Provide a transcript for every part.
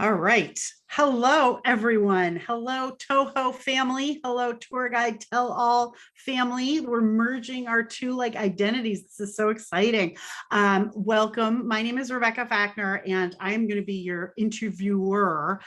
All right. Hello, everyone. Hello, Toho family. Hello, Tour Guide Tell All family. We're merging our two identities. This is so exciting. Welcome. My name is Rebecca Fachner, and I am going to be your interviewer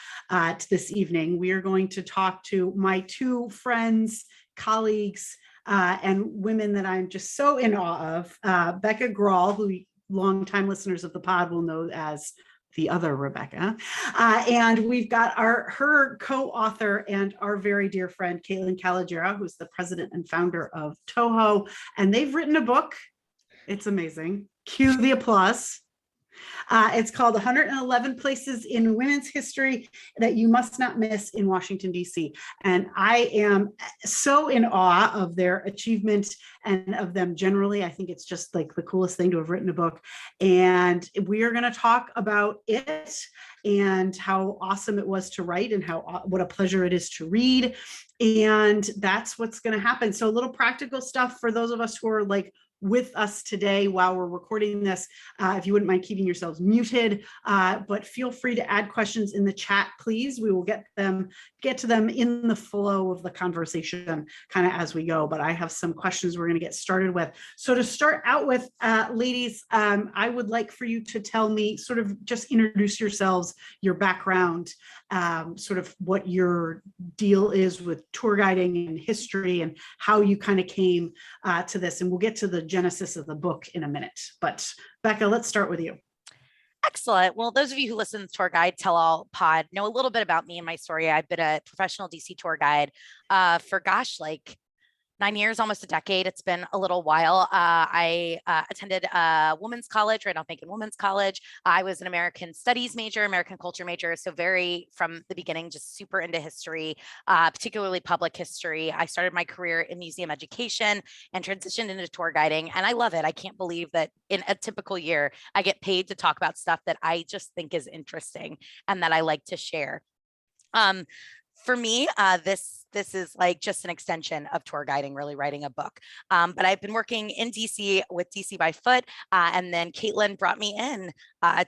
this evening. We are going to talk to my two friends, colleagues, and women that I'm just so in awe of. Becca Grawl, who longtime listeners of the pod will know as the other Rebecca. And we've got her co-author and our very dear friend, Kaitlin Calogera, who's the president and founder of Toho. And they've written a book. It's amazing. Cue the applause. It's called 111 Places in Women's History That You Must Not Miss in Washington, D.C. And I am so in awe of their achievement and of them generally. I think it's just the coolest thing to have written a book. And we are going to talk about it and how awesome it was to write and what a pleasure it is to read. And that's what's going to happen. So a little practical stuff for those of us who are with us today while we're recording this. If you wouldn't mind keeping yourselves muted, but feel free to add questions in the chat, please. We will get to them in the flow of the conversation kind of as we go, but I have some questions we're going to get started with. So to start out with, ladies, I would like for you to tell me, sort of just introduce yourselves, your background, sort of what your deal is with tour guiding and history and how you kind of came to this. And we'll get to the genesis of the book in a minute. But Becca, let's start with you. Excellent. Well, those of you who listen to Tour Guide Tell All pod know a little bit about me and my story. I've been a professional DC tour guide for 9 years, almost a decade. It's been a little while. I attended women's college, right now thinking women's college. I was an American studies major, American culture major. So very from the beginning, just super into history, particularly public history. I started my career in museum education and transitioned into tour guiding. And I love it. I can't believe that in a typical year, I get paid to talk about stuff that I just think is interesting and that I like to share. For me, this is just an extension of tour guiding, really writing a book. But I've been working in DC with DC by Foot, and then Kaitlin brought me in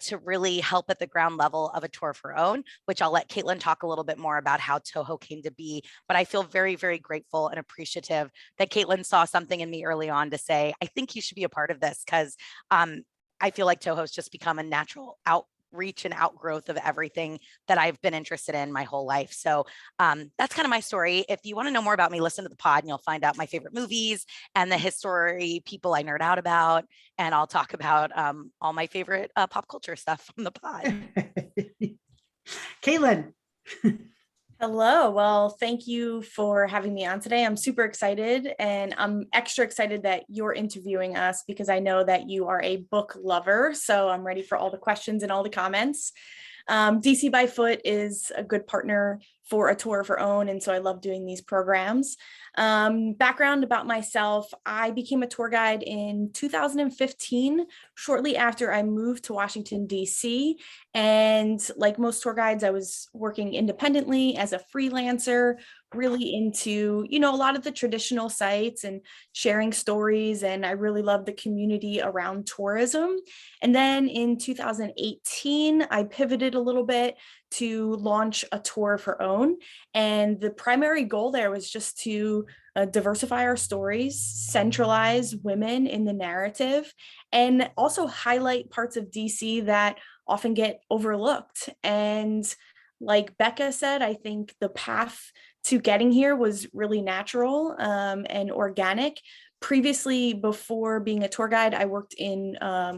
to really help at the ground level of a tour of her own, which I'll let Kaitlin talk a little bit more about how Toho came to be. But I feel very, very grateful and appreciative that Kaitlin saw something in me early on to say, I think you should be a part of this, because I feel like Toho's just become a natural outreach and outgrowth of everything that I've been interested in my whole life. So that's kind of my story. If you want to know more about me, listen to the pod and you'll find out my favorite movies and the history people I nerd out about. And I'll talk about all my favorite pop culture stuff from the pod. Kaitlin. Hello. Well, thank you for having me on today. I'm super excited, and I'm extra excited that you're interviewing us because I know that you are a book lover. So I'm ready for all the questions and all the comments. DC by Foot is a good partner for a tour of her own, and so I love doing these programs. Background about myself: I became a tour guide in 2015, shortly after I moved to Washington, D.C. And like most tour guides, I was working independently as a freelancer, really into, a lot of the traditional sites and sharing stories. And I really love the community around tourism. And then in 2018, I pivoted a little bit to launch a tour of her own. And the primary goal there was just to diversify our stories, centralize women in the narrative, and also highlight parts of DC that often get overlooked. And like Becca said, I think the path to getting here was really natural and organic. Previously, before being a tour guide, I worked in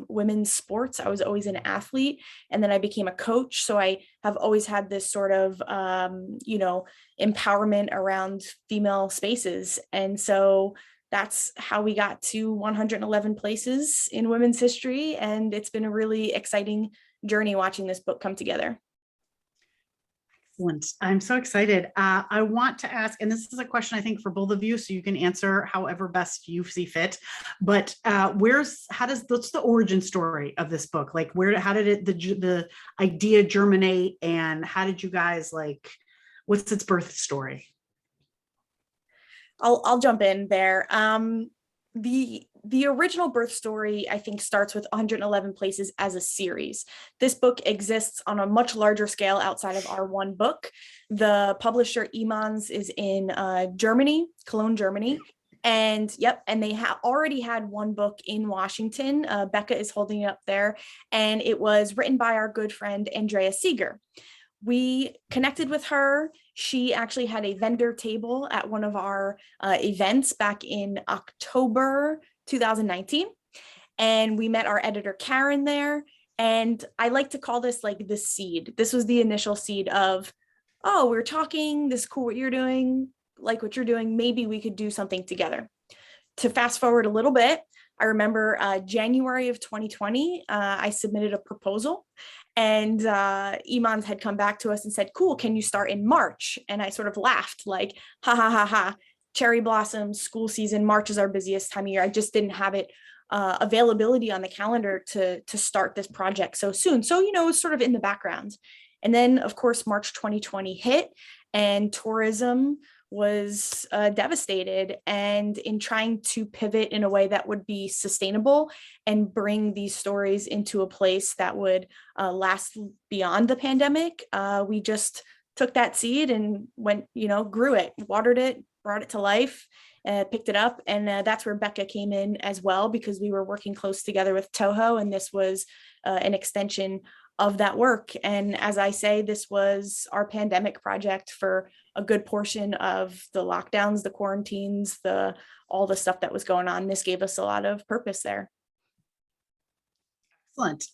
women's sports. I was always an athlete, and then I became a coach. So I have always had this sort of, empowerment around female spaces. And so that's how we got to 111 places in women's history. And it's been a really exciting journey watching this book come together. Excellent. I'm so excited. I want to ask, and this is a question I think for both of you, so you can answer however best you see fit. But what's the origin story of this book? How did the idea germinate, and how did you guys what's its birth story? I'll jump in there. the original birth story, I think, starts with 111 Places as a series. This book exists on a much larger scale outside of our one book. The publisher Emons is in Germany, Cologne, Germany. And they have already had one book in Washington. Becca is holding it up there. And it was written by our good friend, Andrea Seeger. We connected with her. She actually had a vendor table at one of our events back in October 2019. And we met our editor, Karen, there. And I like to call this like the seed. This was the initial seed of, oh, we're talking, this is cool what you're doing, like what you're doing, maybe we could do something together. To fast forward a little bit, I remember January of 2020, I submitted a proposal, and Emons had come back to us and said, cool, can you start in March? And I sort of laughed like, ha, ha, ha, ha, cherry blossoms, school season, March is our busiest time of year. I just didn't have it availability on the calendar to start this project so soon. So, it was sort of in the background. And then, of course, March 2020 hit, and tourism was devastated. And in trying to pivot in a way that would be sustainable and bring these stories into a place that would last beyond the pandemic, we just took that seed and went, grew it, watered it, brought it to life, picked it up. And that's where Becca came in as well, because we were working close together with Toho, and this was an extension of that work. And as I say, this was our pandemic project for a good portion of the lockdowns, the quarantines, all the stuff that was going on. This gave us a lot of purpose there. Excellent.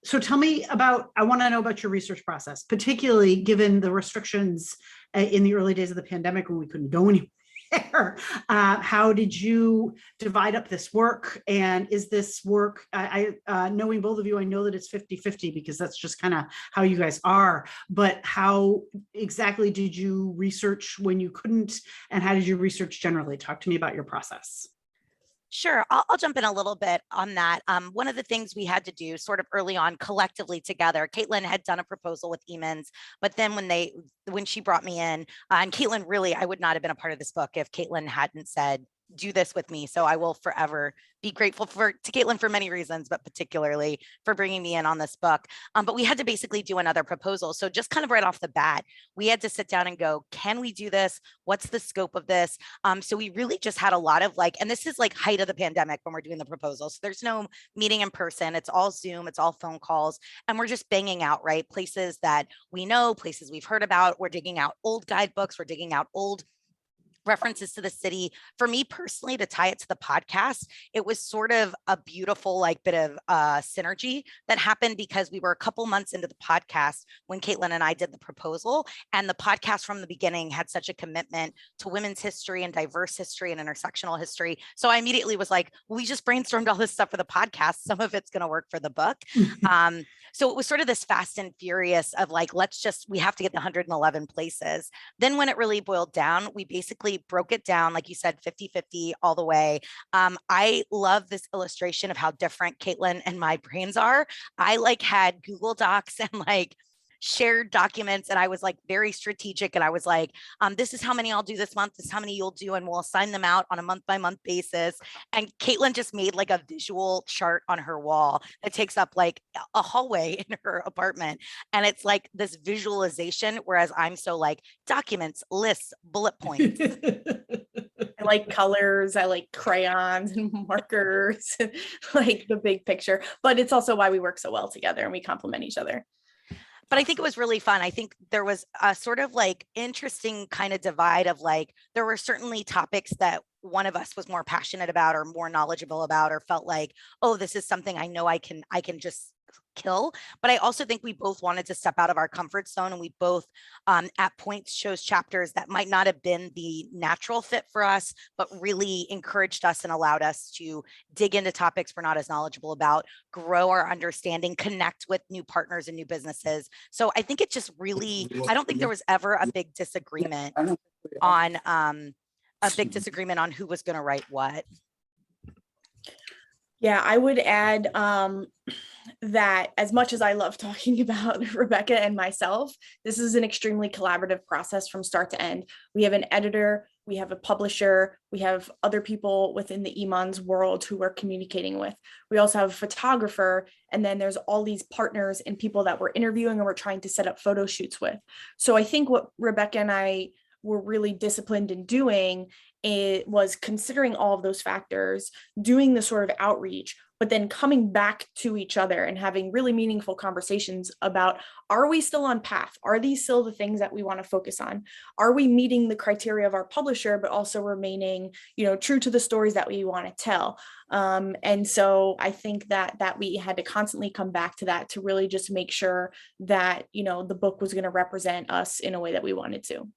So tell me I want to know about your research process, particularly given the restrictions in the early days of the pandemic when we couldn't go anywhere. How did you divide up this work? And is this work, knowing both of you, I know that it's 50-50 because that's just kind of how you guys are, but how exactly did you research when you couldn't, and how did you research generally? Talk to me about your process. Sure, I'll jump in a little bit on that. One of the things we had to do sort of early on collectively together, Kaitlin had done a proposal with Emons, but then when she brought me in, and Kaitlin, really, I would not have been a part of this book if Kaitlin hadn't said, do this with me. So I will forever be grateful to Kaitlin for many reasons, but particularly for bringing me in on this book. But we had to basically do another proposal. So just kind of right off the bat, we had to sit down and go, can we do this? What's the scope of this? So we really just had a lot of and this is like height of the pandemic when we're doing the proposal. So there's no meeting in person. It's all Zoom, it's all phone calls. And we're just banging out, right? Places that we know, places we've heard about. We're digging out old guidebooks. We're digging out old references to the city. For me personally, to tie it to the podcast, it was sort of a beautiful bit of synergy that happened because we were a couple months into the podcast when Kaitlin and I did the proposal, and the podcast from the beginning had such a commitment to women's history and diverse history and intersectional history. So I immediately was like, well, we just brainstormed all this stuff for the podcast. Some of it's going to work for the book. So it was sort of this fast and furious of we have to get the 111 places. Then when it really boiled down, we basically broke it down, like you said, 50-50 all the way. I love this illustration of how different Kaitlin and my brains are. I had Google Docs and shared documents, and I was very strategic, and I was this is how many I'll do this month, this is how many you'll do, and we'll assign them out on a month-by-month basis. And Kaitlin just made a visual chart on her wall that takes up a hallway in her apartment, and it's this visualization, whereas I'm so documents, lists, bullet points. I like colors, I like crayons and markers, the big picture, but it's also why we work so well together and we complement each other. But I think it was really fun. I think there was a sort of interesting kind of divide of there were certainly topics that one of us was more passionate about or more knowledgeable about, or felt oh, this is something I know I can just kill. But I also think we both wanted to step out of our comfort zone, and we both at points chose chapters that might not have been the natural fit for us, but really encouraged us and allowed us to dig into topics we're not as knowledgeable about, grow our understanding, connect with new partners and new businesses. So I think it just really, I don't think there was ever a big disagreement on who was going to write what. Yeah, I would add that as much as I love talking about Rebecca and myself, this is an extremely collaborative process from start to end. We have an editor we have a publisher, we have other people within the Iman's world who we're communicating with. We also have a photographer, and then there's all these partners and people that we're interviewing and we're trying to set up photo shoots with. So I think what Rebecca and I were really disciplined in doing, it was considering all of those factors, doing the sort of outreach, but then coming back to each other and having really meaningful conversations about, are we still on path? Are these still the things that we want to focus on? Are we meeting the criteria of our publisher, but also remaining, true to the stories that we want to tell? And so I think that we had to constantly come back to that to really just make sure that, the book was going to represent us in a way that we wanted to.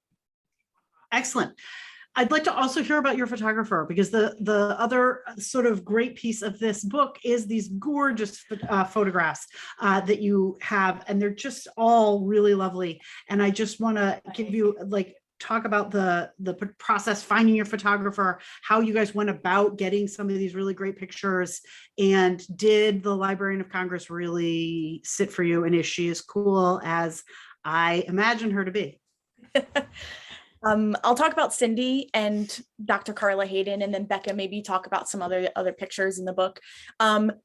Excellent. I'd like to also hear about your photographer, because the other sort of great piece of this book is these gorgeous photographs that you have, and they're just all really lovely. And I just want to give you talk about the process, finding your photographer, how you guys went about getting some of these really great pictures, and did the Librarian of Congress really sit for you? And is she as cool as I imagined her to be? I'll talk about Cindy and Dr. Carla Hayden, and then Becca maybe talk about some other pictures in the book. Let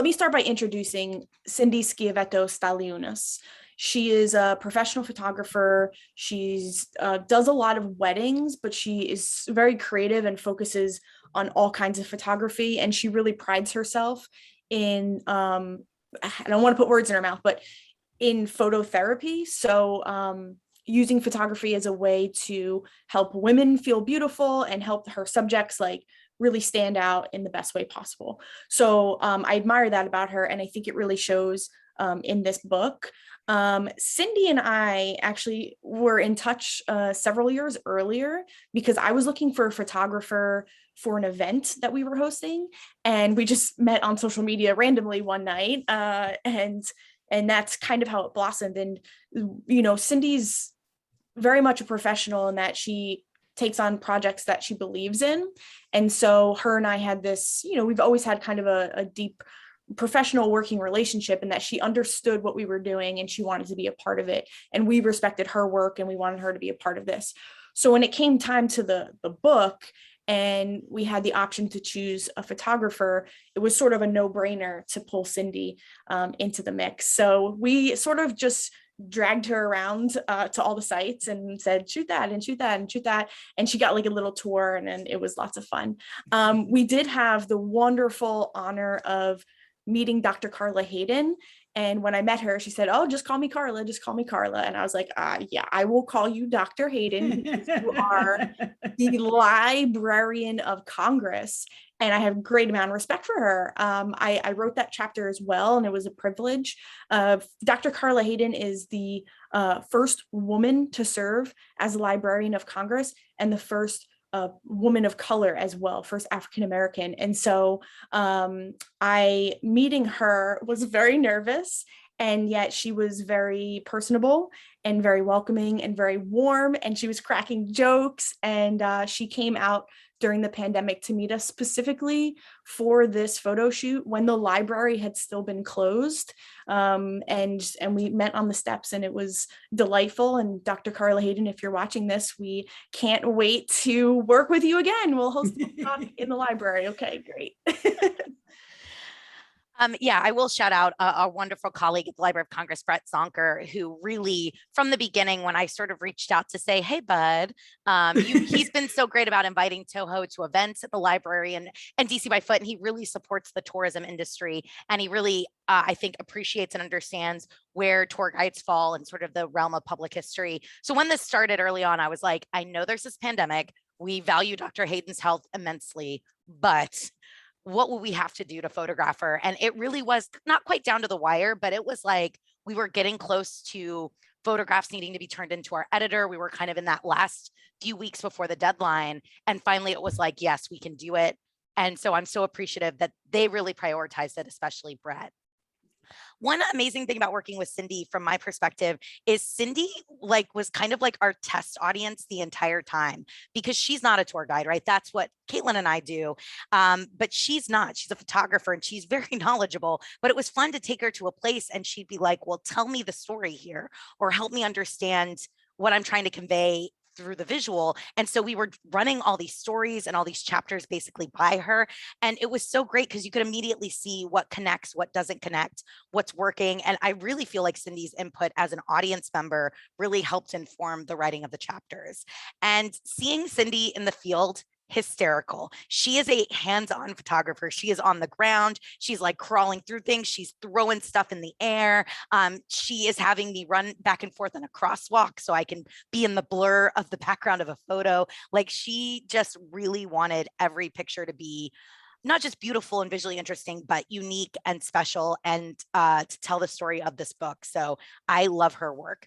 me start by introducing Cindy Schievetto Stalionis. She is a professional photographer. She's does a lot of weddings, but she is very creative and focuses on all kinds of photography. And she really prides herself in, I don't want to put words in her mouth, but in phototherapy. So using photography as a way to help women feel beautiful and help her subjects really stand out in the best way possible. So I admire that about her, and I think it really shows in this book. Cindy and I actually were in touch several years earlier because I was looking for a photographer for an event that we were hosting, and we just met on social media randomly one night, and that's kind of how it blossomed. And, Cindy's very much a professional in that she takes on projects that she believes in. And so her and I had this, we've always had kind of a deep professional working relationship, and that she understood what we were doing and she wanted to be a part of it. And we respected her work and we wanted her to be a part of this. So when it came time to the book, and we had the option to choose a photographer, it was sort of a no-brainer to pull Cindy into the mix. So we sort of just dragged her around to all the sites and said, shoot that and shoot that and shoot that. And she got a little tour, and it was lots of fun. We did have the wonderful honor of meeting Dr. Carla Hayden. And when I met her, she said, oh, just call me Carla, just call me Carla. And I was like, yeah, I will call you Dr. Hayden, because you are the Librarian of Congress. And I have a great amount of respect for her. I wrote that chapter as well, and it was a privilege. Dr. Carla Hayden is the first woman to serve as a Librarian of Congress, and the first woman of color as well, first African-American. And so meeting her was very nervous, and yet she was very personable and very welcoming and very warm, and she was cracking jokes. And she came out during the pandemic to meet us specifically for this photo shoot when the library had still been closed. And we met on the steps, and it was delightful. And Dr. Carla Hayden, if you're watching this, we can't wait to work with you again. We'll host a talk in the library. Okay, great. Yeah, I will shout out a wonderful colleague at the Library of Congress, Brett Zonker, who really, from the beginning, when I sort of reached out to say, hey, bud, he's been so great about inviting Toho to events at the library and DC by Foot, and he really supports the tourism industry. And he really, I think, appreciates and understands where tour guides fall in sort of the realm of public history. So when this started early on, I was like, I know there's this pandemic. We value Dr. Hayden's health immensely, but what will we have to do to photograph her? And it really was not quite down to the wire, but it was like we were getting close to photographs needing to be turned into our editor. We were kind of in that last few weeks before the deadline. And finally, it was like, yes, we can do it. And so I'm so appreciative that they really prioritized it, especially Brett. One amazing thing about working with Cindy from my perspective is Cindy was kind of like our test audience the entire time, because she's not a tour guide, right? That's what Kaitlin and I do. But she's not. She's a photographer and she's very knowledgeable. But it was fun to take her to a place and she'd be like, well, tell me the story here, or help me understand what I'm trying to convey through the visual. And so we were running all these stories and all these chapters basically by her. And it was so great because you could immediately see what connects, what doesn't connect, what's working. And I really feel like Cindy's input as an audience member really helped inform the writing of the chapters. And seeing Cindy in the field, hysterical. She is a hands-on photographer. She is on the ground. She's like crawling through things. She's throwing stuff in the air. She is having me run back and forth on a crosswalk so I can be in the blur of the background of a photo. Like, she just really wanted every picture to be not just beautiful and visually interesting, but unique and special, and to tell the story of this book. So I love her work.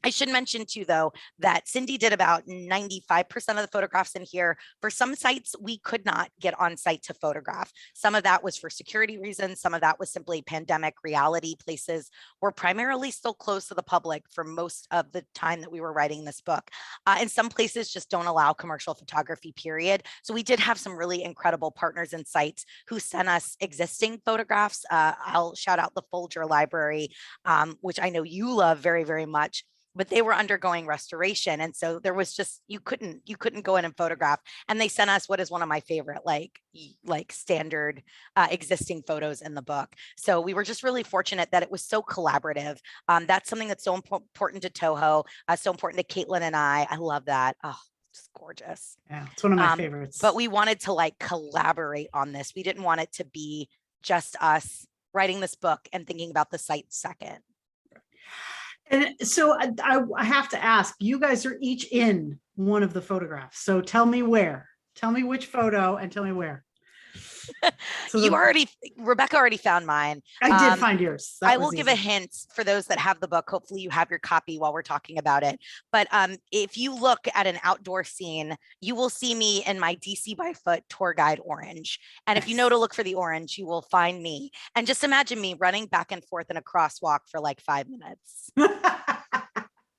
I should mention too, though, that Cindy did about 95% of the photographs in here. For some sites, we could not get on site to photograph. Some of that was for security reasons. Some of that was simply pandemic reality. Places were primarily still closed to the public for most of the time that we were writing this book. And some places just don't allow commercial photography, period. So we did have some really incredible partners and sites who sent us existing photographs. I'll shout out the Folger Library, which I know you love very, very much. But they were undergoing restoration. And so there was just, you couldn't go in and photograph. And they sent us what is one of my favorite, like standard existing photos in the book. So we were just really fortunate that it was so collaborative. That's something that's so important to Toho, so important to Kaitlin and I. I love that. Oh, just gorgeous. Yeah, it's one of my favorites. But we wanted to like collaborate on this. We didn't want it to be just us writing this book and thinking about the site second. And so I have to ask, you guys are each in one of the photographs. So tell me where, tell me which photo and tell me where. So Rebecca already found mine. I did find yours. I will give a hint for those that have the book. Hopefully you have your copy while we're talking about it. But if you look at an outdoor scene, you will see me in my DC by Foot tour guide orange. And if you know to look for the orange, you will find me. And just imagine me running back and forth in a crosswalk for like 5 minutes.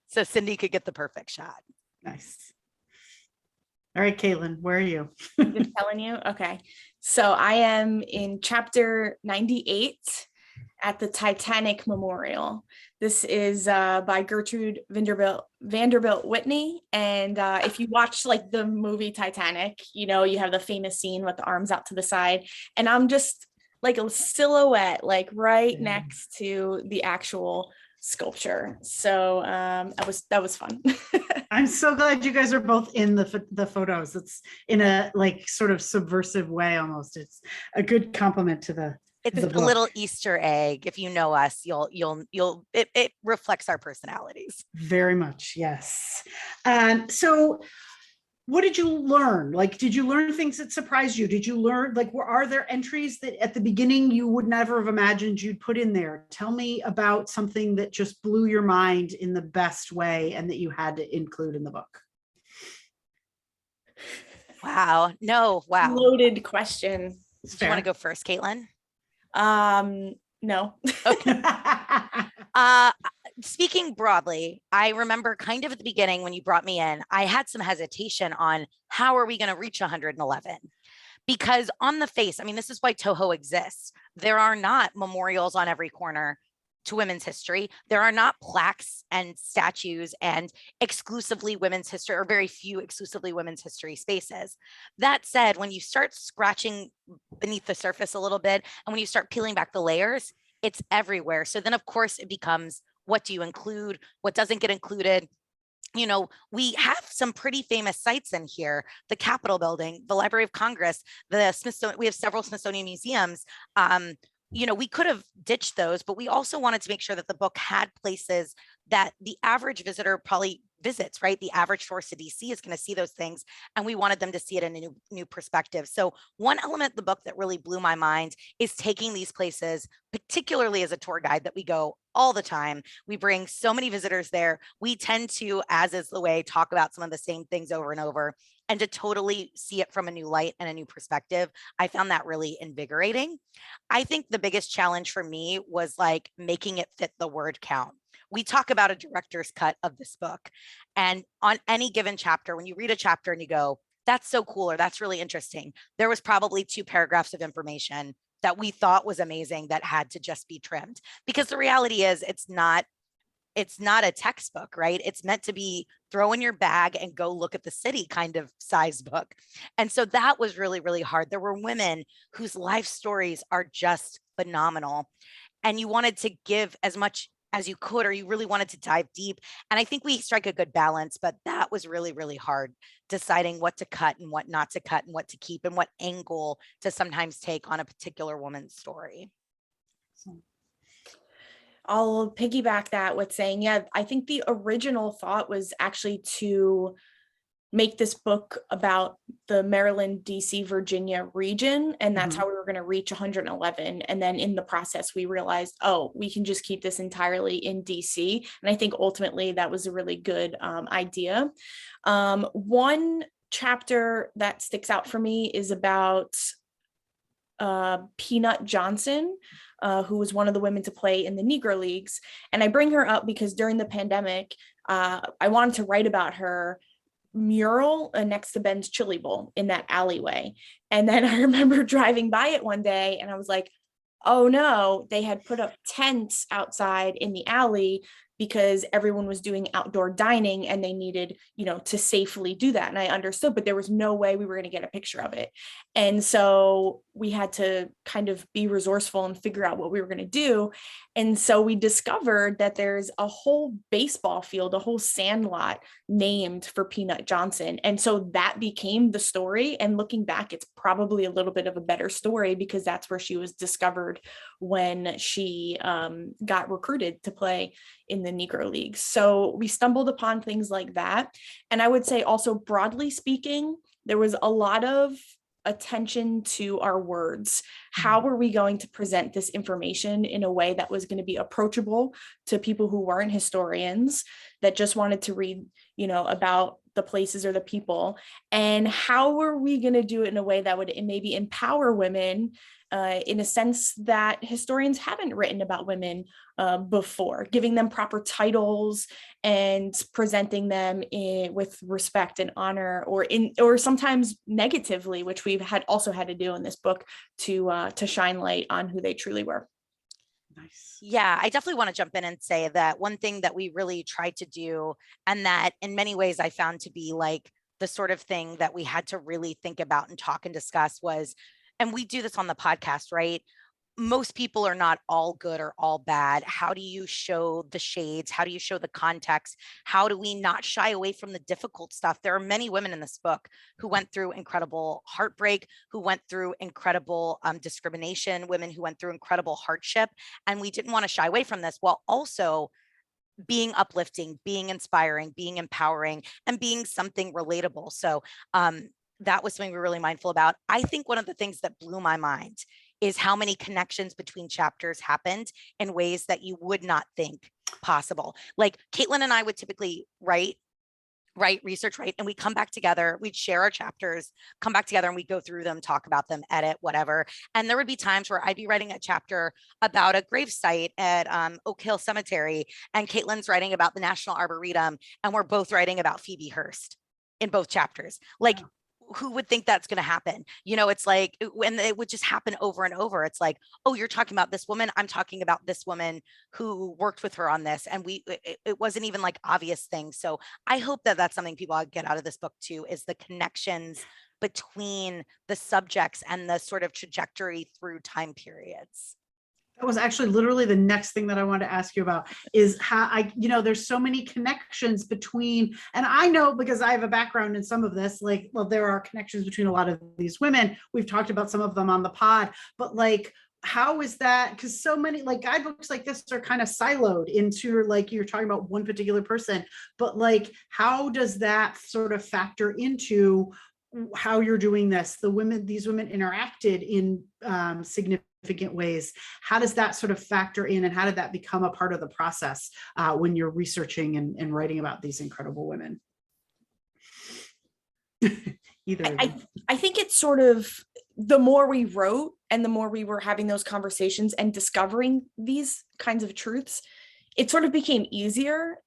So Cindy could get the perfect shot. Nice. All right, Kaitlin, where are you? Just telling you. Okay. So I am in chapter 98 at the Titanic Memorial. This is by Gertrude Vanderbilt Whitney. And if you watch like the movie Titanic, you know, you have the famous scene with the arms out to the side. And I'm just like a silhouette, like right next to the actual sculpture. So that was fun. I'm so glad you guys are both in the photos. It's in a like sort of subversive way almost. It's a good compliment to the It's a little Easter egg. If you know us, it reflects our personalities. Very much, yes. So what did you learn? Like, did you learn things that surprised you? Did you learn, like, are there entries that at the beginning you would never have imagined you'd put in there? Tell me about something that just blew your mind in the best way and that you had to include in the book. Wow. No, wow. Loaded question. Do you want to go first, Kaitlin? No. Okay. Speaking broadly, I remember kind of at the beginning when you brought me in, I had some hesitation on how are we going to reach 111? Because on the face, I mean, this is why Toho exists. There are not memorials on every corner to women's history. There are not plaques and statues and exclusively women's history, or very few exclusively women's history spaces. That said, when you start scratching beneath the surface a little bit, and when you start peeling back the layers, it's everywhere. So then, of course, it becomes, what do you include? What doesn't get included? You know, we have some pretty famous sites in here: the Capitol building, the Library of Congress, the Smithsonian. We have several Smithsonian museums. You know, we could have ditched those, but we also wanted to make sure that the book had places that the average visitor probably visits, right? The average tourist to DC is going to see those things, and we wanted them to see it in a new perspective. So one element of the book that really blew my mind is taking these places, particularly as a tour guide that we go all the time. We bring so many visitors there. We tend to, as is the way, talk about some of the same things over and over, and to totally see it from a new light and a new perspective. I found that really invigorating. I think the biggest challenge for me was like making it fit the word count. We talk about a director's cut of this book, and on any given chapter, when you read a chapter and you go, that's so cool, or that's really interesting, there was probably 2 paragraphs of information that we thought was amazing that had to just be trimmed. Because the reality is, it's not it's not a textbook, right? It's meant to be throw in your bag and go look at the city kind of size book. And so that was really, really hard. There were women whose life stories are just phenomenal. And you wanted to give as much as you could, or you really wanted to dive deep. And I think we strike a good balance, but that was really, really hard, deciding what to cut and what not to cut and what to keep and what angle to sometimes take on a particular woman's story. I'll piggyback that with saying, yeah, I think the original thought was actually to make this book about the Maryland, DC, Virginia region. And that's how we were going to reach 111. And then in the process, we realized, oh, we can just keep this entirely in DC. And I think ultimately that was a really good idea. One chapter that sticks out for me is about Peanut Johnson, who was one of the women to play in the Negro Leagues. And I bring her up because during the pandemic, I wanted to write about her mural next to Ben's Chili Bowl in that alleyway. And then I remember driving by it one day and I was like, oh no, they had put up tents outside in the alley because everyone was doing outdoor dining and they needed, to safely do that. And I understood, but there was no way we were going to get a picture of it. And so we had to kind of be resourceful and figure out what we were going to do. And so we discovered that there's a whole baseball field, a whole sand lot named for Peanut Johnson. And so that became the story. And looking back, it's probably a little bit of a better story because that's where she was discovered when she got recruited to play in the Negro Leagues. So we stumbled upon things like that. And I would say also, broadly speaking, there was a lot of attention to our words. How were we going to present this information in a way that was going to be approachable to people who weren't historians, that just wanted to read, about the places or the people? And how were we going to do it in a way that would maybe empower women in a sense that historians haven't written about women before, giving them proper titles and presenting them with respect and honor, or sometimes negatively, which we've also had to do in this book to shine light on who they truly were. Nice. Yeah, I definitely want to jump in and say that one thing that we really tried to do, and that in many ways I found to be like the sort of thing that we had to really think about and talk and discuss was, and we do this on the podcast, right? Most people are not all good or all bad. How do you show the shades? How do you show the context? How do we not shy away from the difficult stuff? There are many women in this book who went through incredible heartbreak, who went through incredible discrimination, women who went through incredible hardship. And we didn't want to shy away from this while also being uplifting, being inspiring, being empowering, and being something relatable. So that was something we were really mindful about. I think one of the things that blew my mind is how many connections between chapters happened in ways that you would not think possible. Like Kaitlin and I would typically write, and we come back together, we'd share our chapters, come back together and we'd go through them, talk about them, edit, whatever. And there would be times where I'd be writing a chapter about a gravesite at Oak Hill Cemetery, and Caitlin's writing about the National Arboretum, and we're both writing about Phoebe Hearst in both chapters. Like, who would think that's going to happen? It's like when it would just happen over and over. It's like, oh, you're talking about this woman, I'm talking about this woman who worked with her on this. And it wasn't even like obvious things. So I hope that that's something people get out of this book too, is the connections between the subjects and the sort of trajectory through time periods. That was actually literally the next thing that I wanted to ask you about, is how there's so many connections between, and I know because I have a background in some of this, like, well, there are connections between a lot of these women. We've talked about some of them on the pod, but like, how is that? Because so many like guidebooks like this are kind of siloed into, like, you're talking about one particular person, but like, how does that sort of factor into how you're doing this? These women interacted in significant ways. How does that sort of factor in, and how did that become a part of the process when you're researching and writing about these incredible women? I think it's sort of, the more we wrote and the more we were having those conversations and discovering these kinds of truths, it sort of became easier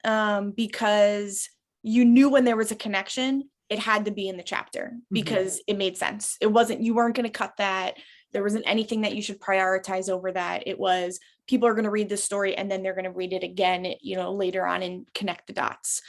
because you knew when there was a connection, it had to be in the chapter because it made sense. You weren't going to cut that. there wasn't anything that you should prioritize over that. It was, people are going to read this story and then they're going to read it again, later on and connect the dots.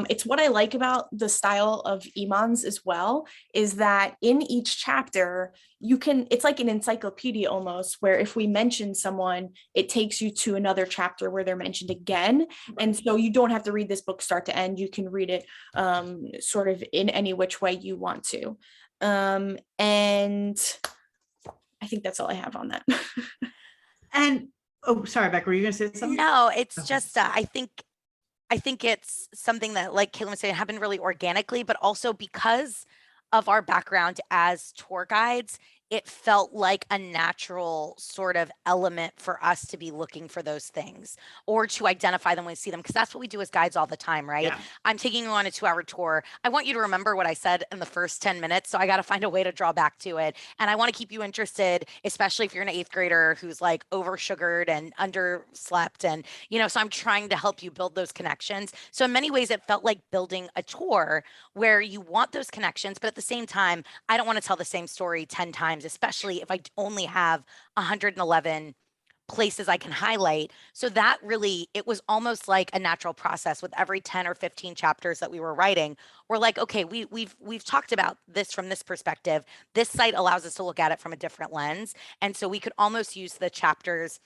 It's what I like about the style of Iman's as well, is that in each chapter, it's like an encyclopedia almost, where if we mention someone, it takes you to another chapter where they're mentioned again. And so you don't have to read this book start to end. You can read it sort of in any which way you want to. And I think that's all I have on that. And oh, sorry, Becca, were you going to say something? No, it's Okay. just, I think it's something that, like Kaitlin was saying, happened really organically, but also because of our background as tour guides, it felt like a natural sort of element for us to be looking for those things or to identify them when we see them, because that's what we do as guides all the time, right? Yeah. I'm taking you on a 2-hour tour. I want you to remember what I said in the first 10 minutes. So I got to find a way to draw back to it. And I want to keep you interested, especially if you're an 8th grader who's like over sugared and underslept. And, so I'm trying to help you build those connections. So in many ways, it felt like building a tour where you want those connections, but at the same time, I don't want to tell the same story 10 times, especially if I only have 111 places I can highlight. So that really, it was almost like a natural process with every 10 or 15 chapters that we were writing. We're like, okay, we've talked about this from this perspective. This site allows us to look at it from a different lens. And so we could almost use the chapters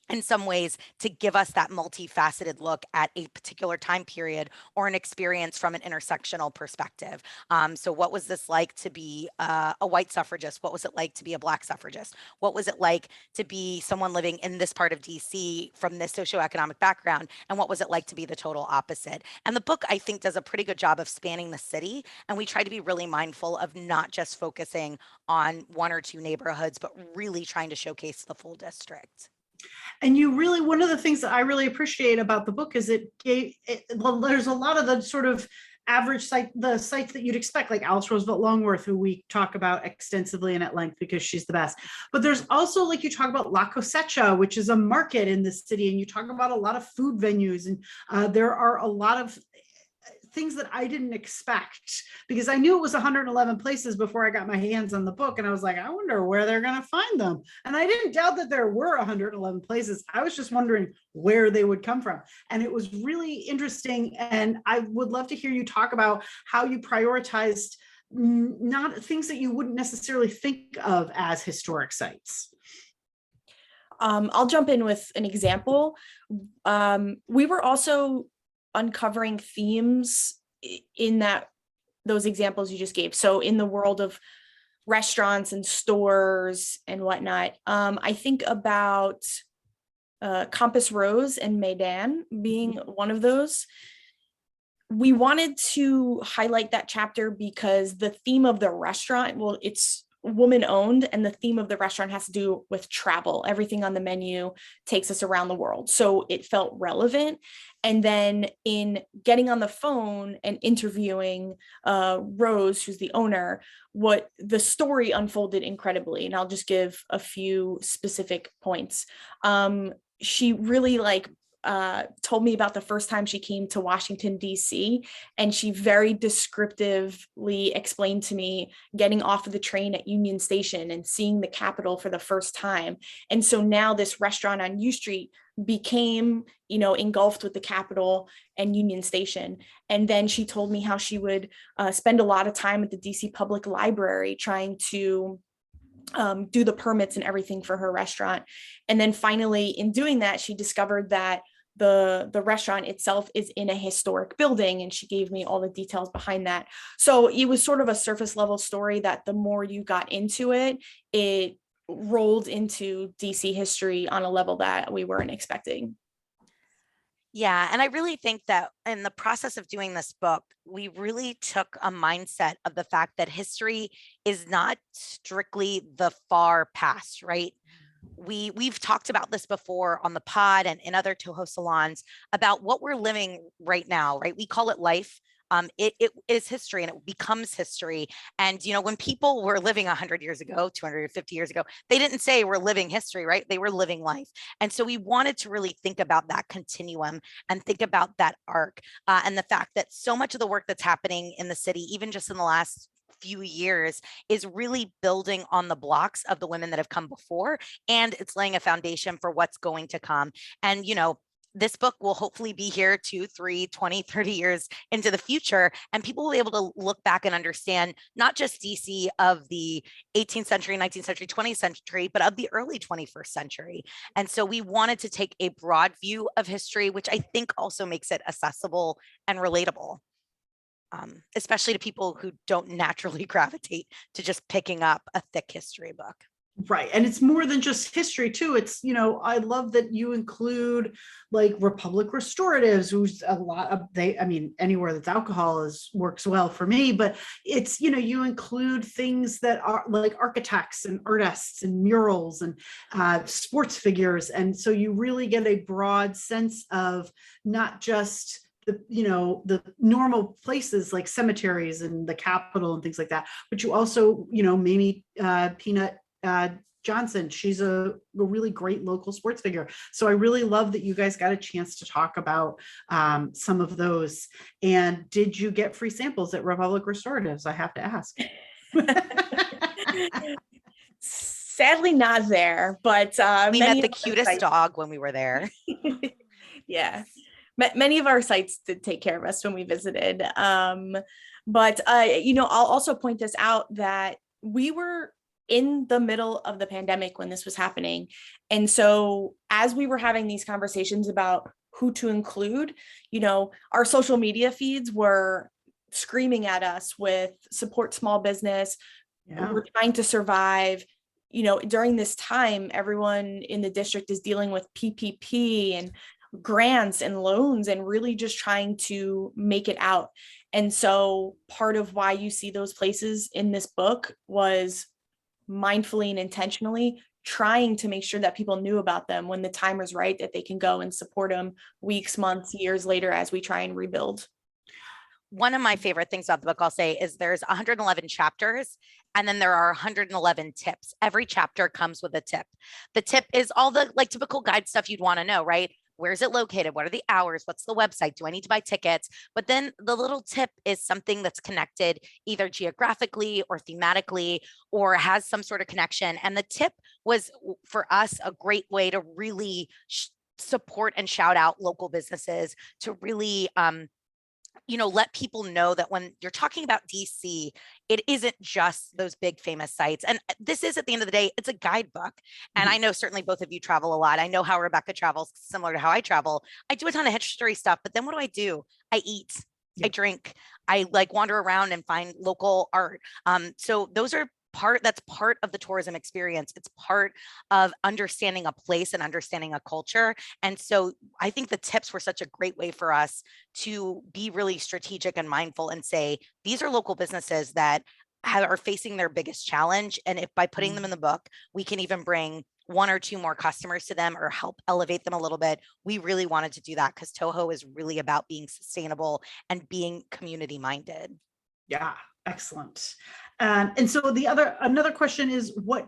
in some ways to give us that multifaceted look at a particular time period or an experience from an intersectional perspective. So what was this like to be a white suffragist? What was it like to be a Black suffragist? What was it like to be someone living in this part of DC from this socioeconomic background? And what was it like to be the total opposite? And the book, I think, does a pretty good job of spanning the city. And we try to be really mindful of not just focusing on 1 or 2 neighborhoods, but really trying to showcase the full district. And one of the things that I really appreciate about the book is well, there's a lot of the sort of average the sites that you'd expect, like Alice Roosevelt Longworth, who we talk about extensively and at length because she's the best. But there's also, like, you talk about La Cosecha, which is a market in the city, and you talk about a lot of food venues, and there are a lot of things that I didn't expect, because I knew it was 111 places before I got my hands on the book. And I was like, I wonder where they're going to find them. And I didn't doubt that there were 111 places. I was just wondering where they would come from. And it was really interesting. And I would love to hear you talk about how you prioritized not things that you wouldn't necessarily think of as historic sites. I'll jump in with an example. We were also uncovering themes in those examples you just gave. So in the world of restaurants and stores and whatnot, I think about Campus Rose and Maidan being one of those. We wanted to highlight that chapter because the theme of the restaurant, well, it's woman owned, and the theme of the restaurant has to do with travel. Everything on the menu takes us around the world. So it felt relevant. And then in getting on the phone and interviewing Rose, who's the owner, what the story unfolded incredibly. And I'll just give a few specific points. She really told me about the first time she came to Washington, D.C., and she very descriptively explained to me getting off of the train at Union Station and seeing the Capitol for the first time. And so now this restaurant on U Street became, engulfed with the Capitol and Union Station. And then she told me how she would spend a lot of time at the DC Public Library trying to do the permits and everything for her restaurant. And then finally, in doing that, she discovered that the restaurant itself is in a historic building, and she gave me all the details behind that. So it was sort of a surface level story that the more you got into it, it rolled into DC history on a level that we weren't expecting. Yeah. And I really think that in the process of doing this book, we really took a mindset of the fact that history is not strictly the far past, right? We've talked about this before on the pod and in other Toho salons about what we're living right now, right? We call it life. It is history, and it becomes history. And, when people were living 100 years ago, 250 years ago, they didn't say we're living history, right? They were living life. And so we wanted to really think about that continuum and think about that arc, and the fact that so much of the work that's happening in the city, even just in the last few years is really building on the blocks of the women that have come before, and it's laying a foundation for what's going to come. And, this book will hopefully be here 2, 3, 20, 30 years into the future. And people will be able to look back and understand not just DC of the 18th century, 19th century, 20th century, but of the early 21st century. And so we wanted to take a broad view of history, which I think also makes it accessible and relatable, especially to people who don't naturally gravitate to just picking up a thick history book. Right. And it's more than just history too. It's, I love that you include like Republic restoratives, who's a lot of anywhere that's alcohol works well for me, but it's, you include things that are like architects and artists and murals and sports figures. And so you really get a broad sense of not just the normal places like cemeteries and the Capitol and things like that, but you also, Mamie Peanut Johnson, she's a really great local sports figure. So I really love that you guys got a chance to talk about some of those. And did you get free samples at Republic Restoratives? I have to ask. Sadly not there, but we met the cutest dog when we were there. Yeah, many of our sites did take care of us when we visited. But I'll also point this out that we were in the middle of the pandemic when this was happening. And so as we were having these conversations about who to include, our social media feeds were screaming at us with support small business. Yeah. We're trying to survive. During this time, everyone in the district is dealing with PPP and grants and loans and really just trying to make it out. And so part of why you see those places in this book was mindfully and intentionally trying to make sure that people knew about them when the time was right, that they can go and support them weeks, months, years later as we try and rebuild. One of my favorite things about the book, I'll say, is there's 111 chapters, and then there are 111 tips. Every chapter comes with a tip. The tip is all the typical guide stuff you'd want to know, right? Where is it located? What are the hours? What's the website? Do I need to buy tickets? But then the little tip is something that's connected either geographically or thematically or has some sort of connection. And the tip was, for us, a great way to really support and shout out local businesses, to really let people know that when you're talking about DC, it isn't just those big famous sites. And this is, at the end of the day, it's a guidebook. And I know certainly both of you travel a lot. I know how Rebecca travels, similar to how I travel. I do a ton of history stuff, but then what do? I eat, I drink, I wander around and find local art. So those are that's part of the tourism experience. It's part of understanding a place and understanding a culture. And so I think the tips were such a great way for us to be really strategic and mindful and say, these are local businesses that are facing their biggest challenge. And if by putting them in the book, we can even bring 1 or 2 more customers to them or help elevate them a little bit, we really wanted to do that because Toho is really about being sustainable and being community minded. Yeah, excellent. And so another question is what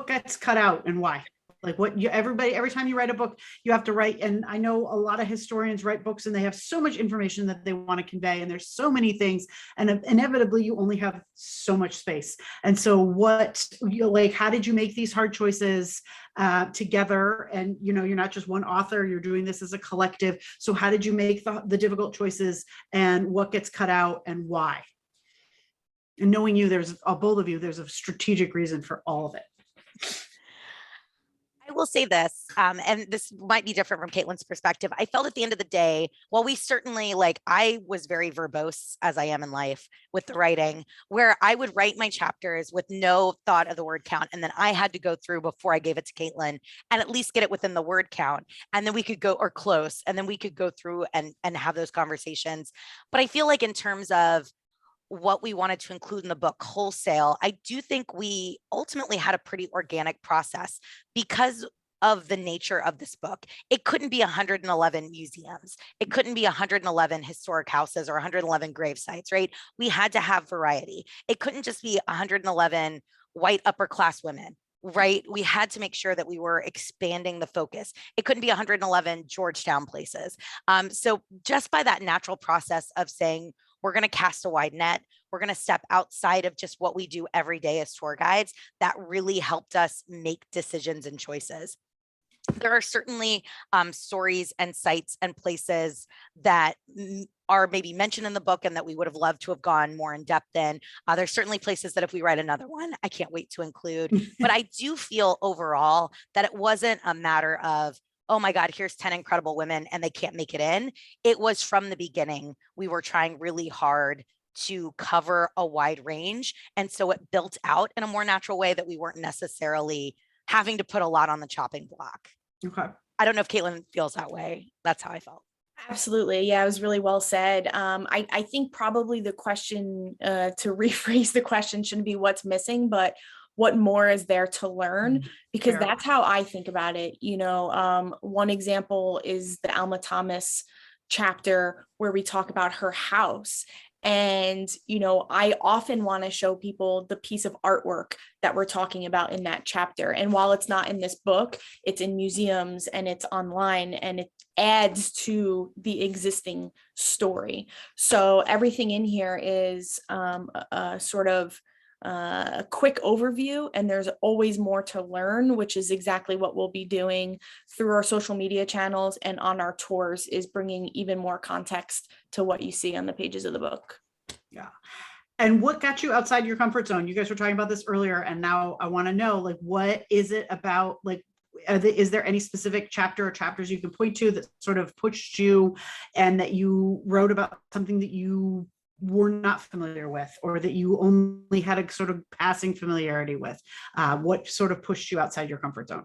gets cut out and why? Every time you write a book, you have to write. And I know a lot of historians write books and they have so much information that they want to convey. And there's so many things, and inevitably you only have so much space. And so how did you make these hard choices together? And, you're not just one author, you're doing this as a collective. So how did you make the difficult choices, and what gets cut out and why? And knowing you, both of you, there's a strategic reason for all of it. I will say this, and this might be different from Kaitlin's perspective. I felt at the end of the day, while we certainly, I was very verbose, as I am in life, with the writing, where I would write my chapters with no thought of the word count. And then I had to go through before I gave it to Kaitlin and at least get it within the word count. And then we could go, or close, and then we could go through and have those conversations. But I feel like in terms of what we wanted to include in the book wholesale, I do think we ultimately had a pretty organic process because of the nature of this book. It couldn't be 111 museums. It couldn't be 111 historic houses or 111 grave sites, right? We had to have variety. It couldn't just be 111 white upper class women, right? We had to make sure that we were expanding the focus. It couldn't be 111 Georgetown places. So just by that natural process of saying, we're going to cast a wide net, we're going to step outside of just what we do every day as tour guides. That really helped us make decisions and choices. There are certainly stories and sites and places that are maybe mentioned in the book and that we would have loved to have gone more in depth in. There's certainly places that if we write another one, I can't wait to include. But I do feel overall that it wasn't a matter of, oh my God, here's 10 incredible women and they can't make it in. It was from the beginning, we were trying really hard to cover a wide range. And so it built out in a more natural way that we weren't necessarily having to put a lot on the chopping block. Okay. I don't know if Kaitlin feels that way. That's how I felt. Absolutely. Yeah, it was really well said. I think probably the question, to rephrase the question, shouldn't be what's missing, but what more is there to learn? Because Fair. that's how I think about it. One example is the Alma Thomas chapter where we talk about her house. And, I often want to show people the piece of artwork that we're talking about in that chapter. And while it's not in this book, it's in museums and it's online and it adds to the existing story. So everything in here is a sort of a quick overview, and there's always more to learn, which is exactly what we'll be doing through our social media channels and on our tours, is bringing even more context to what you see on the pages of the book. Yeah. And what got you outside your comfort zone? You guys were talking about this earlier, and now I want to know, like, what is it about, like, is there any specific chapter or chapters you can point to that sort of pushed you and that you wrote about something that you were not familiar with, or that you only had a sort of passing familiarity with? What sort of pushed you outside your comfort zone?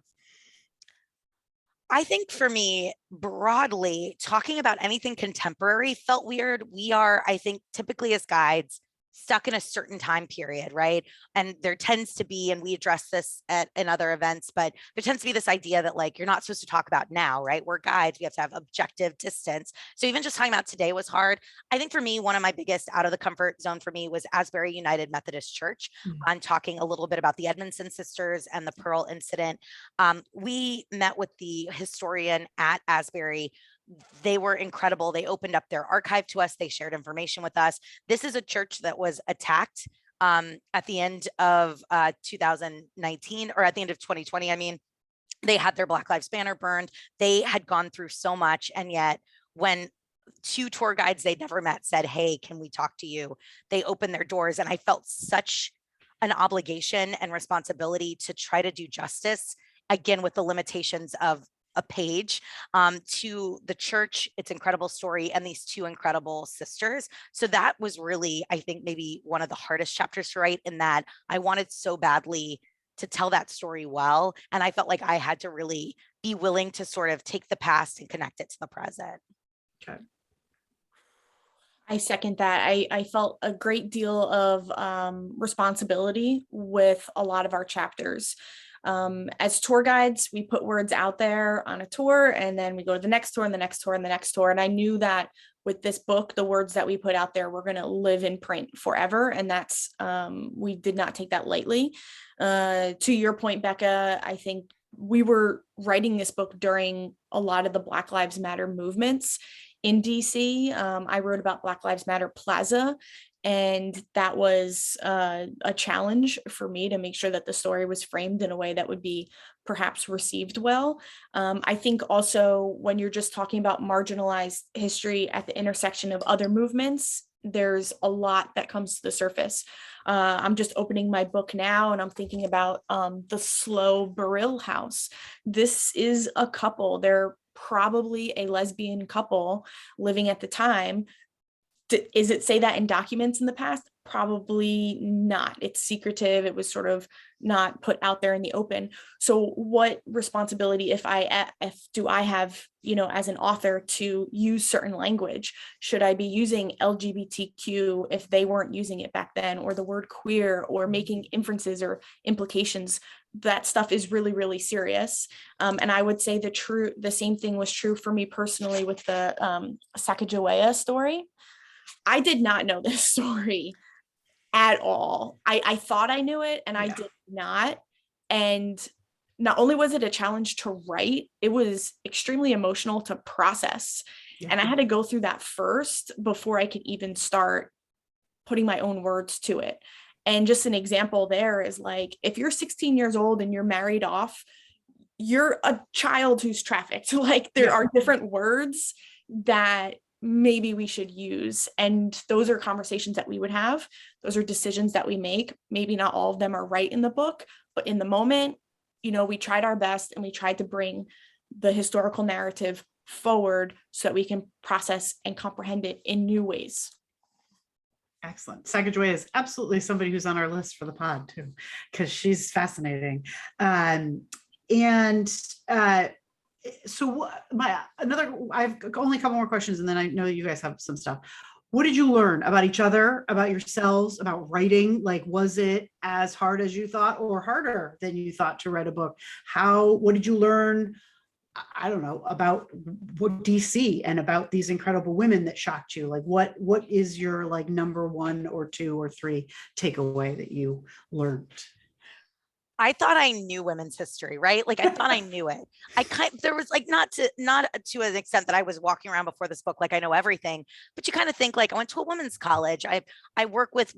I think for me, broadly, talking about anything contemporary felt weird. We are, I think, typically as guides, stuck in a certain time period, right? And there tends to be, and we address this in other events, but there tends to be this idea that, like, you're not supposed to talk about now, right? We're guides, we have to have objective distance. So even just talking about today was hard. I think for me, one of my biggest out of the comfort zone for me was Asbury United Methodist Church, on talking a little bit about the Edmondson sisters and the Pearl incident. We met with the historian at Asbury. They were incredible. They opened up their archive to us. They shared information with us. This is a church that was attacked at the end of 2019, or at the end of 2020. I mean, they had their Black Lives Banner burned. They had gone through so much. And yet when two tour guides they'd never met said, hey, can we talk to you? They opened their doors. And I felt such an obligation and responsibility to try to do justice, again, with the limitations of a page, to the church, its incredible story, and these two incredible sisters. So that was really, I think, maybe one of the hardest chapters to write, in that I wanted so badly to tell that story well. And I felt like I had to really be willing to sort of take the past and connect it to the present. Okay. I second that. I felt a great deal of responsibility with a lot of our chapters. As tour guides, we put words out there on a tour, and then we go to the next tour and the next tour and the next tour. And I knew that with this book, the words that we put out there were going to live in print forever. And that's, we did not take that lightly. To your point, Becca, I think we were writing this book during a lot of the Black Lives Matter movements in DC. I wrote about Black Lives Matter Plaza, and that was a challenge for me to make sure that the story was framed in a way that would be perhaps received well. I think also when you're just talking about marginalized history at the intersection of other movements, there's a lot that comes to the surface. I'm just opening my book now and I'm thinking about the Slow Burrill House. This is a couple. They're probably a lesbian couple living at the time. Is it say that in documents in the past? Probably not. It's secretive. It was sort of not put out there in the open. So what responsibility if do I have, as an author, to use certain language? Should I be using LGBTQ if they weren't using it back then, or the word queer, or making inferences or implications? That stuff is really, really serious. And I would say the same thing was true for me personally with the Sacagawea story. I did not know this story at all. I thought I knew it, and I did not. And not only was it a challenge to write, it was extremely emotional to process. Yeah. And I had to go through that first before I could even start putting my own words to it. And just an example there is like, if you're 16 years old and you're married off, you're a child who's trafficked. Like there are different words that maybe we should use. And those are conversations that we would have. Those are decisions that we make. Maybe not all of them are right in the book, but in the moment, you know, we tried our best and we tried to bring the historical narrative forward so that we can process and comprehend it in new ways. Excellent. Sacagawea is absolutely somebody who's on our list for the pod too, because she's fascinating. So I've only a couple more questions, and then I know you guys have some stuff. What did you learn about each other, about yourselves, about writing? Like, was it as hard as you thought or harder than you thought to write a book? What did you learn? I don't know, about what DC and about these incredible women that shocked you? Like, what is your like number 1 or 2 or 3 takeaway that you learned? I thought I knew women's history, right? Like I thought I knew it. There was like not to an extent that I was walking around before this book like I know everything, but you kind of think like I went to a women's college. I work with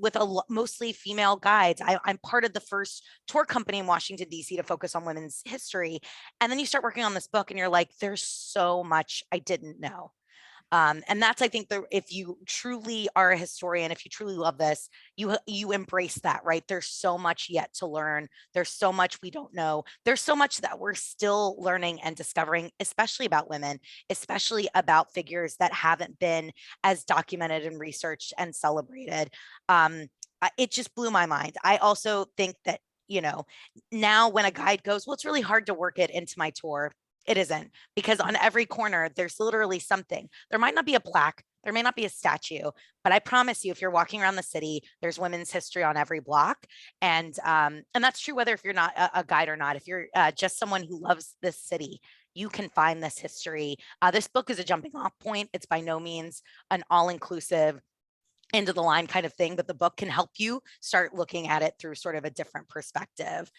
mostly female guides. I'm part of the first tour company in Washington D.C. to focus on women's history, and then you start working on this book, and you're like, there's so much I didn't know. And that's, I think, if you truly are a historian, if you truly love this, you embrace that, right? There's so much yet to learn. There's so much we don't know. There's so much that we're still learning and discovering, especially about women, especially about figures that haven't been as documented and researched and celebrated. It just blew my mind. I also think that, you know, now when a guide goes, well, it's really hard to work it into my tour. It isn't, because on every corner, there's literally something. There might not be a plaque, there may not be a statue, but I promise you, if you're walking around the city, there's women's history on every block. And that's true whether if you're not a guide or not. If you're just someone who loves this city, you can find this history. This book is a jumping off point. It's by no means an all-inclusive end of the line kind of thing, but the book can help you start looking at it through sort of a different perspective.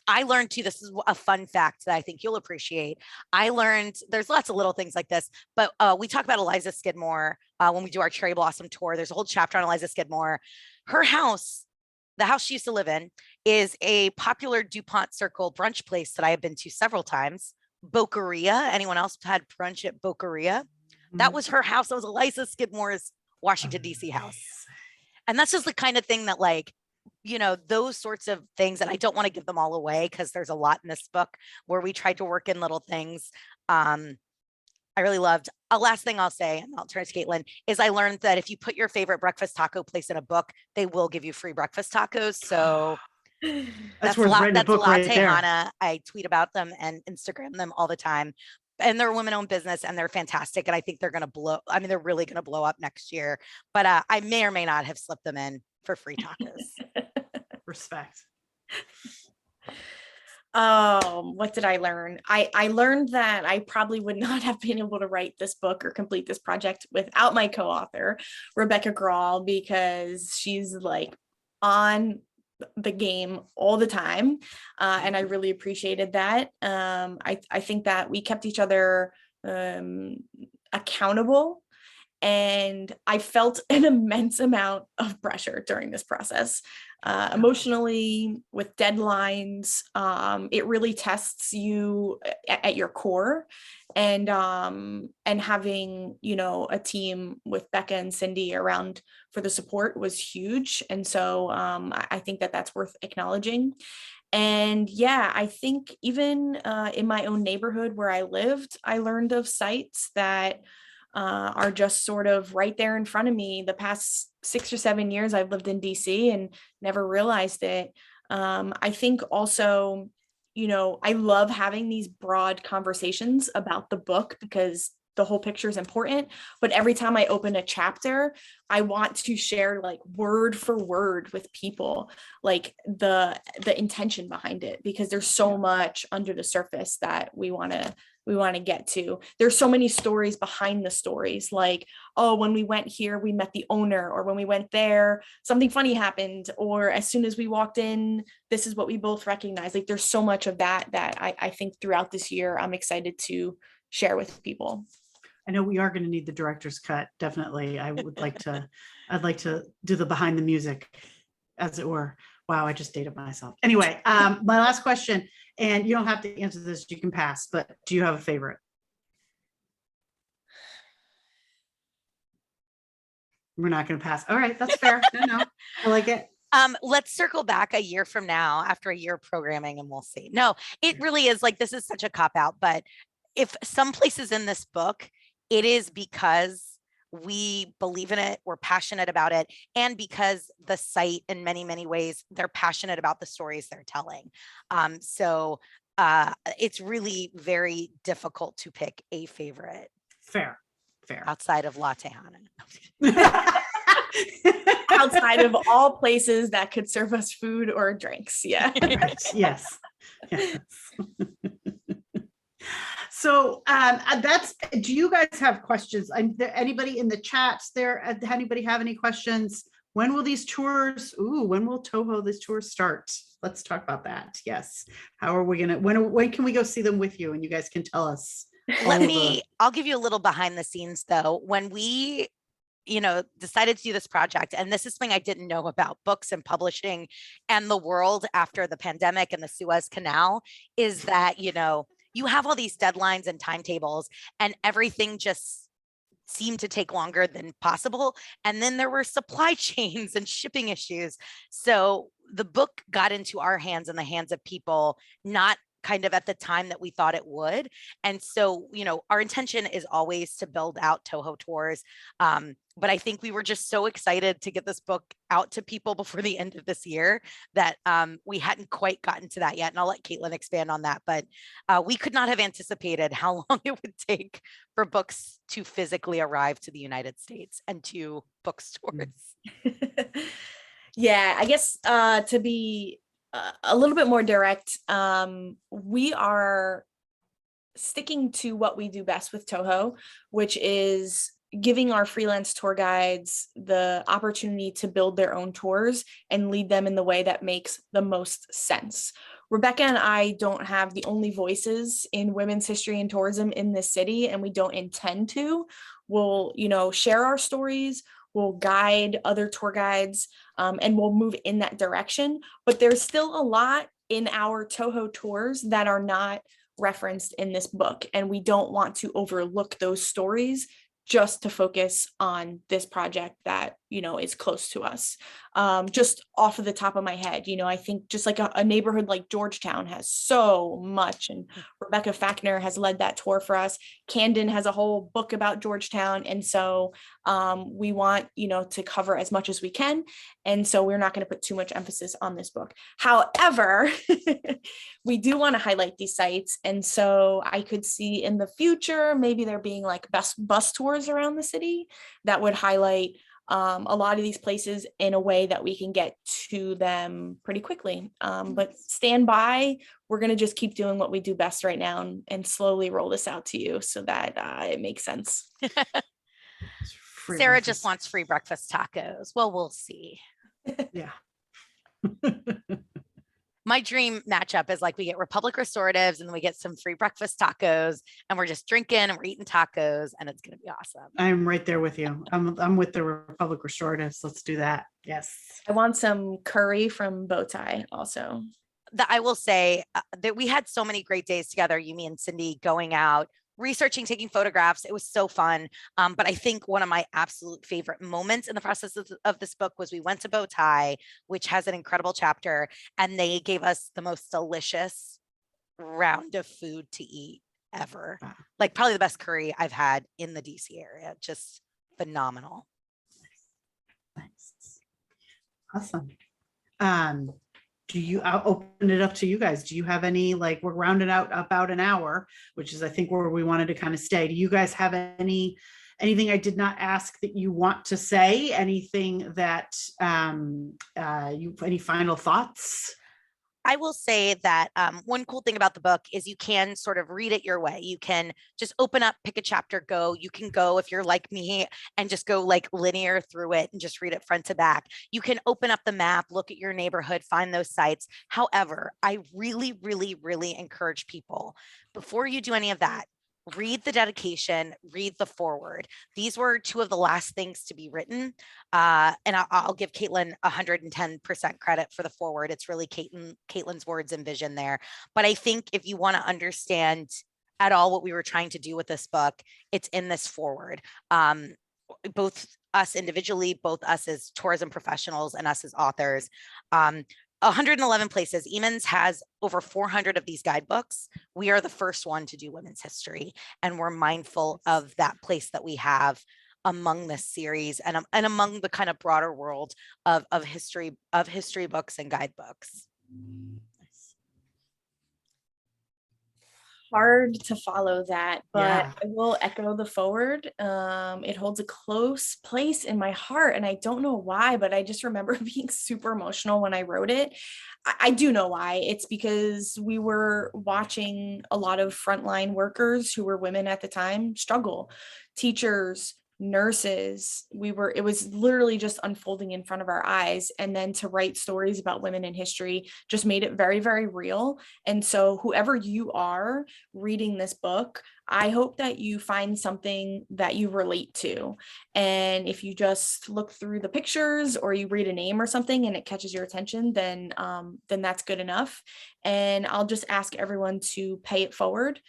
I learned too, this is a fun fact that I think you'll appreciate. I learned, there's lots of little things like this, but we talk about Eliza Skidmore when we do our Cherry Blossom tour. There's a whole chapter on Eliza Skidmore. Her house, the house she used to live in, is a popular DuPont Circle brunch place that I have been to several times. Boqueria. Anyone else had brunch at Boqueria? That was her house. That was Eliza Skidmore's Washington, D.C. house. And that's just the kind of thing that, like, you know, those sorts of things, and I don't want to give them all away because there's a lot in this book where we tried to work in little things. I really loved. A last thing I'll say, and I'll turn to Kaitlin, is I learned that if you put your favorite breakfast taco place in a book, they will give you free breakfast tacos. So that's a book right there. Hannah. I tweet about them and Instagram them all the time. And they're a women-owned business, and they're fantastic. And I think they're going to blow. I mean, they're really going to blow up next year. But I may or may not have slipped them in for free tacos. Respect. What did I learn? I learned that I probably would not have been able to write this book or complete this project without my co-author, Rebecca Fachner, because she's like on the game all the time. And I really appreciated that. I think that we kept each other accountable. And I felt an immense amount of pressure during this process, emotionally, with deadlines. It really tests you at your core, and having, you know, a team with Becca and Cindy around for the support was huge. And so I think that that's worth acknowledging. And yeah, I think even in my own neighborhood where I lived, I learned of sites that are just sort of right there in front of me. The past 6 or 7 years I've lived in DC and never realized it. I think also, you know, I love having these broad conversations about the book because the whole picture is important. But every time I open a chapter, I want to share like word for word with people, like the intention behind it, because there's so much under the surface that we want to get to. There's so many stories behind the stories, like, oh, when we went here, we met the owner, or when we went there, something funny happened, or as soon as we walked in, this is what we both recognized. Like, there's so much of that I think throughout this year, I'm excited to share with people. I know we are going to need the director's cut. Definitely. I'd like to do the behind the music, as it were. Wow, I just dated myself. Anyway, my last question, and you don't have to answer this, you can pass, but do you have a favorite? We're not going to pass. All right, that's fair. No, I like it. Let's circle back a year from now after a year of programming and we'll see. No, it really is like, this is such a cop out, but if some places in this book, it is because we believe in it, we're passionate about it, and because the site in many, many ways, they're passionate about the stories they're telling. So it's really very difficult to pick a favorite. Fair. Outside of Latte Hana. Outside of all places that could serve us food or drinks. Yeah. Right. Yes. So do you guys have questions? Anybody in the chats there? Anybody have any questions? When will these tours, when will Toho, this tour start? Let's talk about that. Yes. How are we going to, when can we go see them with you and you guys can tell us? I'll give you a little behind the scenes though. When we, decided to do this project, and this is something I didn't know about books and publishing and the world after the pandemic and the Suez Canal, is that, you have all these deadlines and timetables and everything just seemed to take longer than possible. And then there were supply chains and shipping issues. So the book got into our hands and the hands of people, not kind of at the time that we thought it would. And so, our intention is always to build out Toho tours. But I think we were just so excited to get this book out to people before the end of this year that we hadn't quite gotten to that yet. And I'll let Kaitlin expand on that. But we could not have anticipated how long it would take for books to physically arrive to the United States and to bookstores. Yeah, I guess to be a little bit more direct, we are sticking to what we do best with Toho, which is giving our freelance tour guides the opportunity to build their own tours and lead them in the way that makes the most sense. Rebecca and I don't have the only voices in women's history and tourism in this city, and we don't intend to. We'll, share our stories, we'll guide other tour guides, and we'll move in that direction. But there's still a lot in our Toho tours that are not referenced in this book, and we don't want to overlook those stories just to focus on this project that, is close to us. Just off of the top of my head, I think just like a neighborhood like Georgetown has so much, and Rebecca Fachner has led that tour for us. Camden has a whole book about Georgetown. And so we want, to cover as much as we can. And so we're not going to put too much emphasis on this book. However, we do want to highlight these sites. And so I could see in the future, maybe there being like bus tours around the city that would highlight a lot of these places in a way that we can get to them pretty quickly. But stand by, we're going to just keep doing what we do best right now and slowly roll this out to you so that it makes sense. Sarah just wants free breakfast tacos. Well, we'll see. Yeah. My dream matchup is like we get Republic restoratives and then we get some free breakfast tacos and we're just drinking and we're eating tacos and it's going to be awesome. I'm right there with you. I'm with the Republic restoratives. Let's do that. Yes. I want some curry from Bowtie also. I will say that we had so many great days together, Yumi and Cindy, going out, researching, taking photographs. It was so fun. But I think one of my absolute favorite moments in the process of this book was we went to Bowtie, which has an incredible chapter, and they gave us the most delicious round of food to eat ever. Wow. Like probably the best curry I've had in the DC area. Just phenomenal. Nice. Awesome. I'll open it up to you guys. Do you have any, like, we're rounding out about an hour, which is, I think, where we wanted to kind of stay. Do you guys have anything I did not ask that you want to say? Anything that any final thoughts? I will say that one cool thing about the book is you can sort of read it your way. You can just open up, pick a chapter, go. You can go, if you're like me, and just go like linear through it and just read it front to back. You can open up the map, look at your neighborhood, find those sites. However, I really, really, really encourage people, before you do any of that, read the dedication, read the foreword. These were two of the last things to be written. And I'll give Kaitlin 110% credit for the foreword. It's really Kaitlin's words and vision there. But I think if you want to understand at all what we were trying to do with this book, it's in this foreword. Both us individually, both us as tourism professionals and us as authors. 111 places. Eamons has over 400 of these guidebooks. We are the first one to do women's history, and we're mindful of that place that we have among this series and among the kind of broader world of history books and guidebooks. Hard to follow that, but Yeah. I will echo the forward. It holds a close place in my heart, and I don't know why, but I just remember being super emotional when I wrote it. I do know why. It's because we were watching a lot of frontline workers who were women at the time struggle, teachers, nurses. It was literally just unfolding in front of our eyes. And then to write stories about women in history just made it very, very real. And so whoever you are reading this book, I hope that you find something that you relate to. And if you just look through the pictures or you read a name or something and it catches your attention, then that's good enough. And I'll just ask everyone to pay it forward.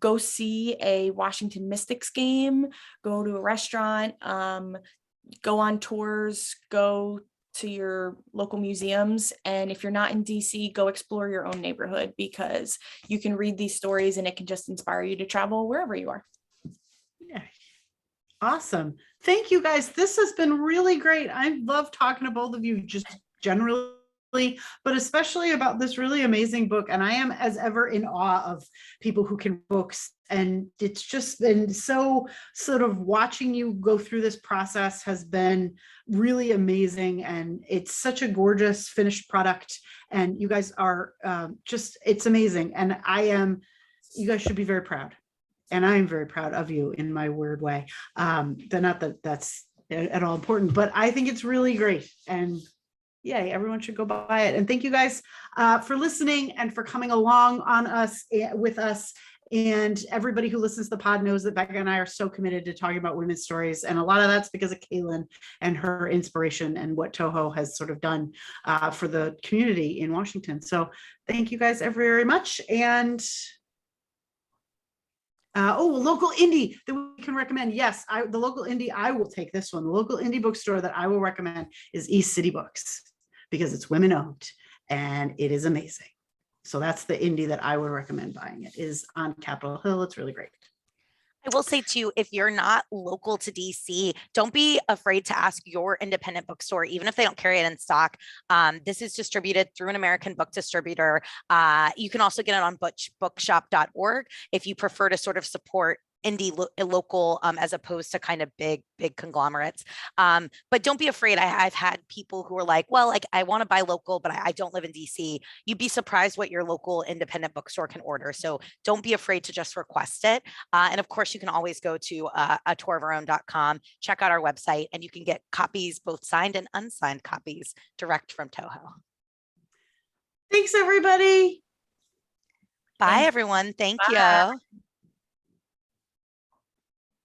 Go see a Washington Mystics game, go to a restaurant, go on tours, go to your local museums. And if you're not in DC, go explore your own neighborhood, because you can read these stories and it can just inspire you to travel wherever you are. Yeah. Awesome. Thank you guys. This has been really great. I love talking to both of you just generally, but especially about this really amazing book. And I am as ever in awe of people who can books. And it's just been so sort of watching you go through this process has been really amazing. And it's such a gorgeous finished product. And you guys are it's amazing. And you guys should be very proud. And I'm very proud of you in my weird way. Not that that's at all important, but I think it's really great. And yay, everyone should go buy it. And thank you guys for listening and for coming along with us. And everybody who listens to the pod knows that Becca and I are so committed to talking about women's stories. And a lot of that's because of Kaitlin and her inspiration and what Toho has sort of done for the community in Washington. So thank you guys very much. And local indie that we can recommend. Yes, the local indie, I will take this one. The local indie bookstore that I will recommend is East City Books, because it's women owned and it is amazing. So that's the indie that I would recommend buying. It is on Capitol Hill. It's really great. I will say too, if you're not local to DC, don't be afraid to ask your independent bookstore, even if they don't carry it in stock. This is distributed through an American book distributor. You can also get it on bookshop.org if you prefer to sort of support indie local as opposed to kind of big conglomerates. But don't be afraid. I've had people who are like, well, like I want to buy local, but I don't live in DC. You'd be surprised what your local independent bookstore can order. So don't be afraid to just request it. And of course, you can always go to a tourofourOwn.com, check out our website, and you can get copies, both signed and unsigned copies, direct from Toho. Thanks, everybody. Bye, everyone. Thank Bye. you.